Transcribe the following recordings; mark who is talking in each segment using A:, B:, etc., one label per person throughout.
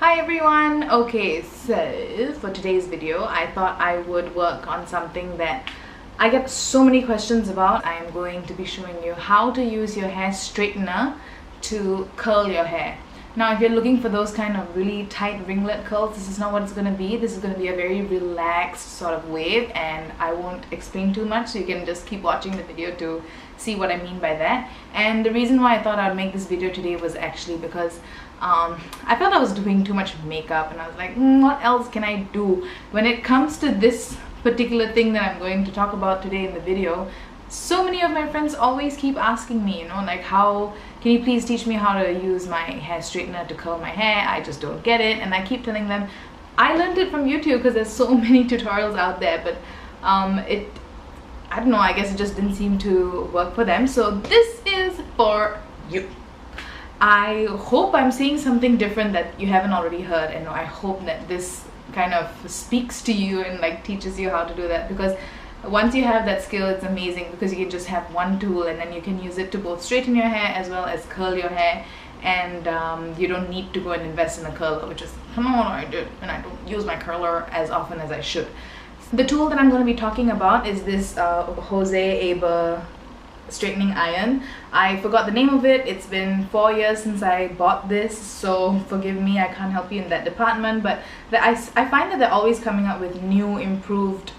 A: Hi everyone! Okay, so for today's video, I thought I would work on something that I get so many questions about. I am going to be showing you how to use your hair straightener to curl your hair. Now, if you're looking for those kind of really tight ringlet curls, this is not what it's going to be. This is going to be a very relaxed sort of wave, and I won't explain too much, so you can just keep watching the video to see what I mean by that. And the reason why I thought I'd make this video today was actually because I felt I was doing too much makeup, and I was like, what else can I do? When it comes to this particular thing that I'm going to talk about today in the video, so many of my friends always keep asking me, like, how can you please teach me how to use my hair straightener to curl my hair? I just don't get it. And I keep telling them I learned it from YouTube because there's so many tutorials out there, but I don't know, I guess it just didn't seem to work for them. So this is for you. I hope I'm saying something different that you haven't already heard, and I hope that this kind of speaks to you and like teaches you how to do that, because once you have that skill, it's amazing because you can just have one tool and then you can use it to both straighten your hair as well as curl your hair, and you don't need to go and invest in a curler, which is kind of what I did, and I don't use my curler as often as I should. The tool that I'm going to be talking about is this Jose Eber straightening iron. I forgot the name of it. It's been 4 years since I bought this, so forgive me, I can't help you in that department, but I find that they're always coming up with new improved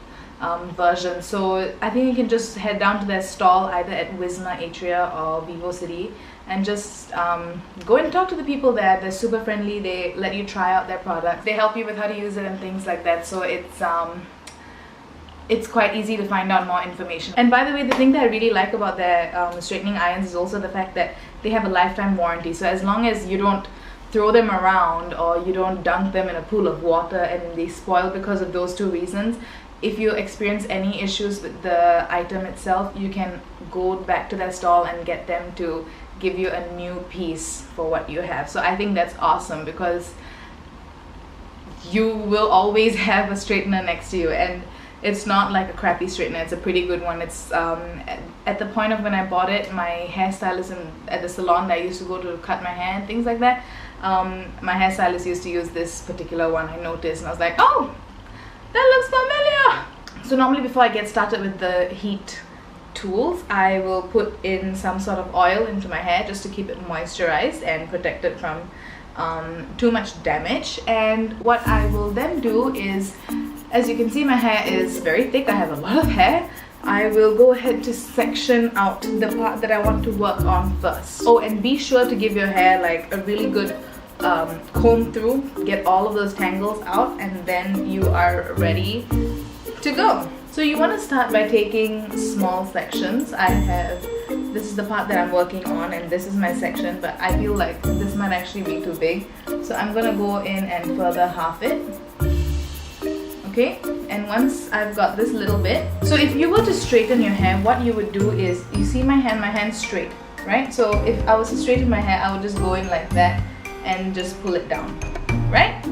A: version. So I think you can just head down to their stall either at Wisma Atria or Vivo City and just go and talk to the people there. They're super friendly. They let you try out their product. They help you with how to use it and things like that. So it's quite easy to find out more information. And by the way, the thing that I really like about their straightening irons is also the fact that they have a lifetime warranty. So as long as you don't throw them around or you don't dunk them in a pool of water and they spoil because of those two reasons, if you experience any issues with the item itself, you can go back to their stall and get them to give you a new piece for what you have. So I think that's awesome because you will always have a straightener next to you, and it's not like a crappy straightener, it's a pretty good one. It's at the point of when I bought it, my hairstylist at the salon that I used to go to cut my hair and things like that, my hairstylist used to use this particular one, I noticed, and I was like, oh, that looks familiar! So normally before I get started with the heat tools, I will put in some sort of oil into my hair just to keep it moisturized and protect it from too much damage. And what I will then do is, as you can see, my hair is very thick, I have a lot of hair. I will go ahead to section out the part that I want to work on first. Oh, and be sure to give your hair like a really good comb through, get all of those tangles out, and then you are ready to go. So you want to start by taking small sections. This is the part that I'm working on, and this is my section, but I feel like this might actually be too big, so I'm gonna go in and further half it. Okay, and once I've got this little bit, so if you were to straighten your hair, what you would do is, you see my hand's straight, right? So if I was to straighten my hair, I would just go in like that and just pull it down, right?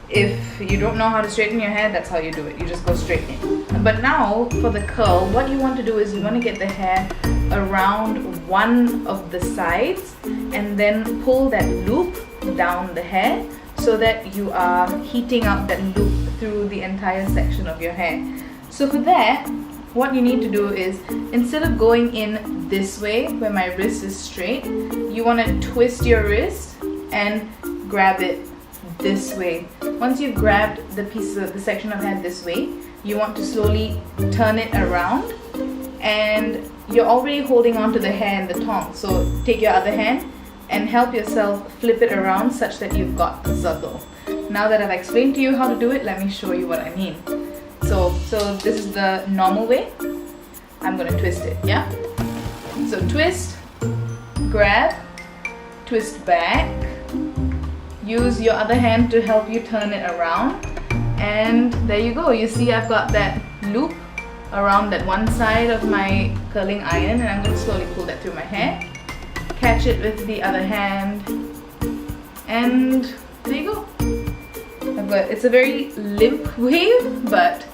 A: If you don't know how to straighten your hair, that's how you do it. You just go straight in. But now for the curl, what you want to do is you want to get the hair around one of the sides and then pull that loop down the hair so that you are heating up that loop through the entire section of your hair. So for that, what you need to do is, instead of going in this way where my wrist is straight, you want to twist your wrist and grab it this way. Once you've grabbed the section of hair this way, you want to slowly turn it around, and you're already holding on to the hair and the tongs. So take your other hand and help yourself flip it around such that you've got a circle. Now that I've explained to you how to do it, let me show you what I mean. So this is the normal way. I'm going to twist it, yeah? So twist, grab, twist back, use your other hand to help you turn it around, and there you go. You see I've got that loop around that one side of my curling iron, and I'm going to slowly pull that through my hair, catch it with the other hand, and there you go. It's a very limp wave, but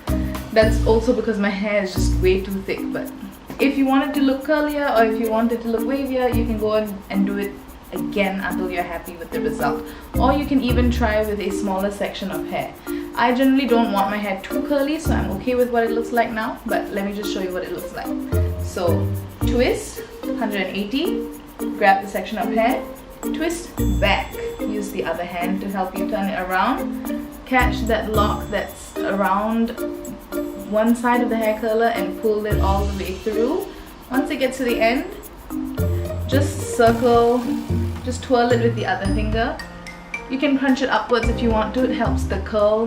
A: that's also because my hair is just way too thick. But if you want it to look curlier or if you want it to look wavier, you can go and do it again until you're happy with the result. Or you can even try with a smaller section of hair. I generally don't want my hair too curly, so I'm okay with what it looks like now, but let me just show you what it looks like. So twist 180, grab the section of hair, twist back, use the other hand to help you turn it around, catch that lock that's around one side of the hair curler and pull it all the way through. Once it gets to the end, just circle, just twirl it with the other finger. You can crunch it upwards if you want to, it helps the curl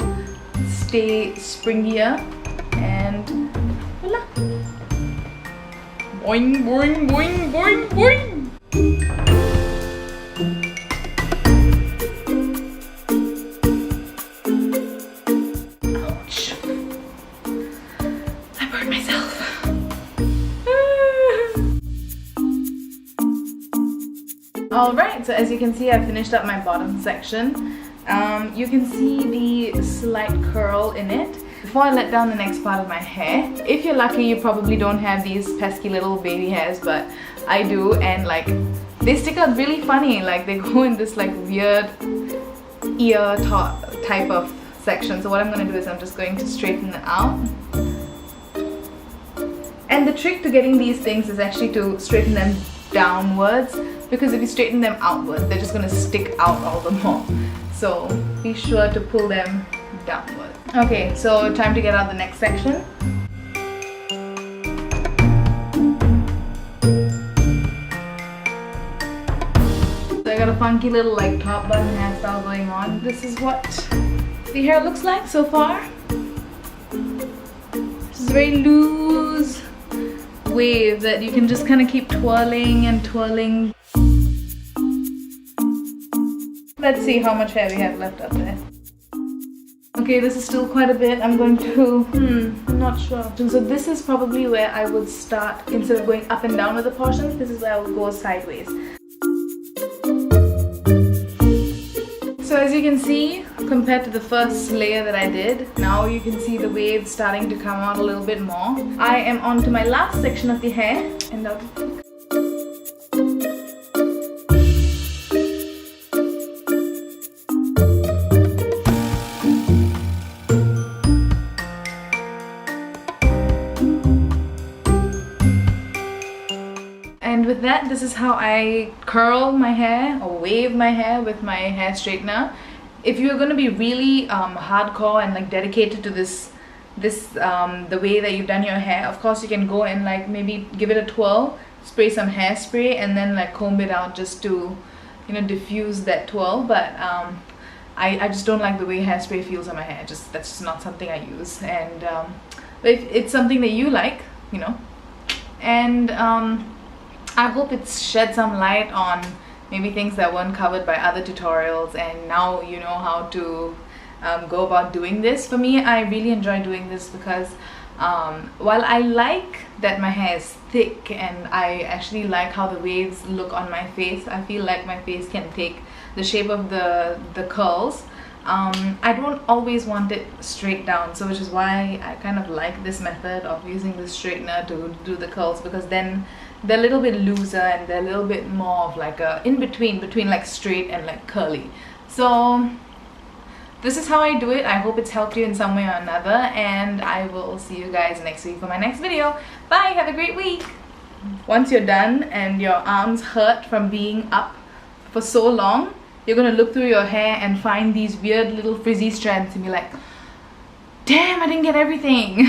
A: stay springier, and voila! Boing, boing, boing, boing, boing! Ouch! I burned myself. Alright, so as you can see, I finished up my bottom section. You can see the slight curl in it. Before I let down the next part of my hair, if you're lucky, you probably don't have these pesky little baby hairs, but I do, and like they stick out really funny. Like they go in this like weird ear type of section. So what I'm going to do is I'm just going to straighten it out. And the trick to getting these things is actually to straighten them downwards, because if you straighten them outwards, they're just going to stick out all the more. So be sure to pull them downward. Okay, so time to get out the next section. So I got a funky little like top bun hairstyle going on. This is what the hair looks like so far. This is a very loose wave that you can just kind of keep twirling and twirling. Let's see how much hair we have left up there. Okay, this is still quite a bit. I'm going to, I'm not sure. So this is probably where I would start. Instead of going up and down with the portions, this is where I would go sideways. So as you can see, compared to the first layer that I did, now you can see the waves starting to come out a little bit more. I am on to my last section of the hair, and now and with that, this is how I curl my hair or wave my hair with my hair straightener. If you're going to be really hardcore and like dedicated to the way that you've done your hair, of course you can go and like maybe give it a twirl, spray some hairspray, and then like comb it out just to, you know, diffuse that twirl. But I just don't like the way hairspray feels on my hair. That's just not something I use. And but if it's something that you like, you know, and I hope it's shed some light on maybe things that weren't covered by other tutorials, and now you know how to go about doing this. For me, I really enjoy doing this because while I like that my hair is thick and I actually like how the waves look on my face, I feel like my face can take the shape of the curls. I don't always want it straight down, so which is why I kind of like this method of using the straightener to do the curls, because then they're a little bit looser and they're a little bit more of like a in-between between like straight and like curly. So this is how I do it. I hope it's helped you in some way or another, and I will see you guys next week for my next video. Bye, have a great week. Once you're done and your arms hurt from being up for so long, you're gonna look through your hair and find these weird little frizzy strands and be like, damn, I didn't get everything.